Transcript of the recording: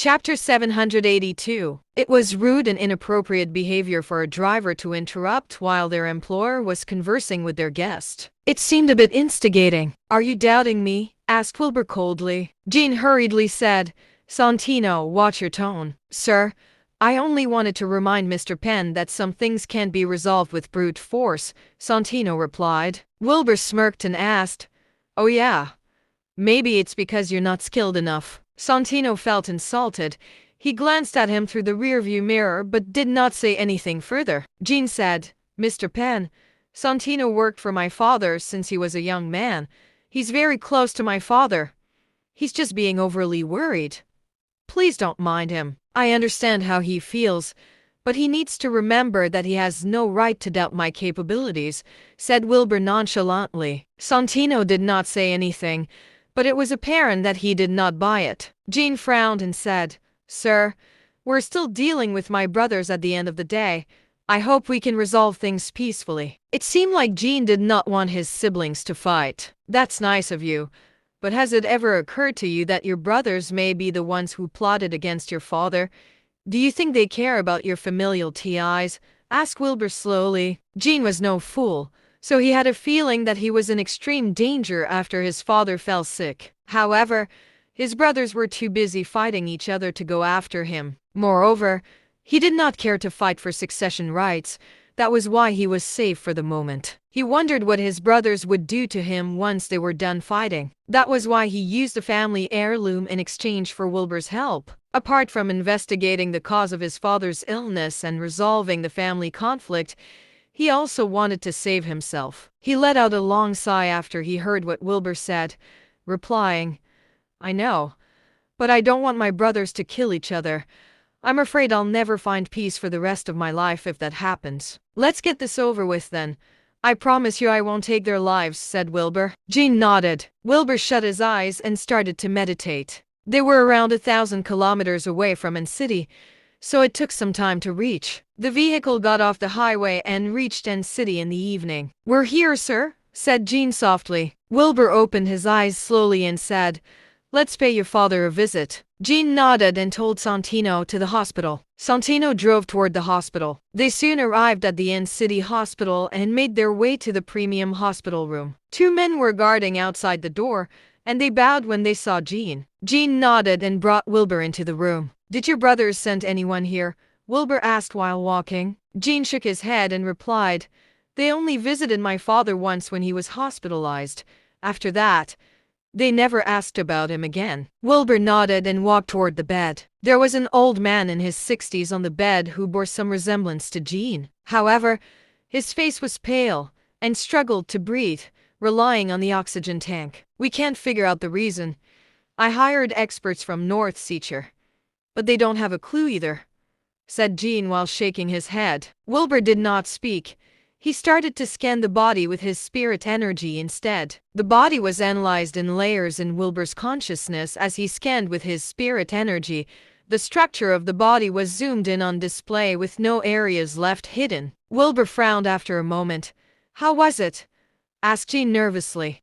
Chapter 782. It was rude and inappropriate behavior for a driver to interrupt while their employer was conversing with their guest. It seemed a bit instigating. "Are you doubting me?" asked Wilbur coldly. Jean hurriedly said, "Santino, watch your tone." "Sir, I only wanted to remind Mr. Penn that some things can't be resolved with brute force," Santino replied. Wilbur smirked and asked, "Oh yeah? Maybe it's because you're not skilled enough." Santino felt insulted. He glanced at him through the rearview mirror but did not say anything further. Jean said, "Mr. Penn, Santino worked for my father since he was a young man. He's very close to my father. He's just being overly worried. Please don't mind him. I understand how he feels, but he needs to remember that he has no right to doubt my capabilities," said Wilbur nonchalantly. Santino did not say anything, but it was apparent that he did not buy it. Jean frowned and said, "Sir, we're still dealing with my brothers at the end of the day. I hope we can resolve things peacefully." It seemed like Jean did not want his siblings to fight. "That's nice of you, but has it ever occurred to you that your brothers may be the ones who plotted against your father? Do you think they care about your familial ties?" asked Wilbur slowly. Jean was no fool, so he had a feeling that he was in extreme danger after his father fell sick. However, his brothers were too busy fighting each other to go after him. Moreover, he did not care to fight for succession rights. That was why he was safe for the moment. He wondered what his brothers would do to him once they were done fighting. That was why he used the family heirloom in exchange for Wilbur's help. Apart from investigating the cause of his father's illness and resolving the family conflict, he also wanted to save himself. He let out a long sigh after he heard what Wilbur said, replying, "I know, but I don't want my brothers to kill each other. I'm afraid I'll never find peace for the rest of my life if that happens." "Let's get this over with then. I promise you I won't take their lives," said Wilbur. Jean nodded. Wilbur shut his eyes and started to meditate. They were around 1,000 kilometers away from N City, so it took some time to reach. The vehicle got off the highway and reached N City in the evening. "We're here, sir," said Jean softly. Wilbur opened his eyes slowly and said, "Let's pay your father a visit." Jean nodded and told Santino to the hospital. Santino drove toward the hospital. They soon arrived at the N City hospital and made their way to the premium hospital room. Two men were guarding outside the door, and they bowed when they saw Jean. Jean nodded and brought Wilbur into the room. "Did your brothers send anyone here?" Wilbur asked while walking. Jean shook his head and replied, "They only visited my father once when he was hospitalized. After that, they never asked about him again." Wilbur nodded and walked toward the bed. There was an old man in his 60s on the bed who bore some resemblance to Jean. However, his face was pale and struggled to breathe, relying on the oxygen tank. "We can't figure out the reason. I hired experts from North Seacher, but they don't have a clue either," said Jean while shaking his head. Wilbur did not speak. He started to scan the body with his spirit energy instead. The body was analyzed in layers in Wilbur's consciousness as he scanned with his spirit energy. The structure of the body was zoomed in on display with no areas left hidden. Wilbur frowned after a moment. "How was it?" asked Jean nervously.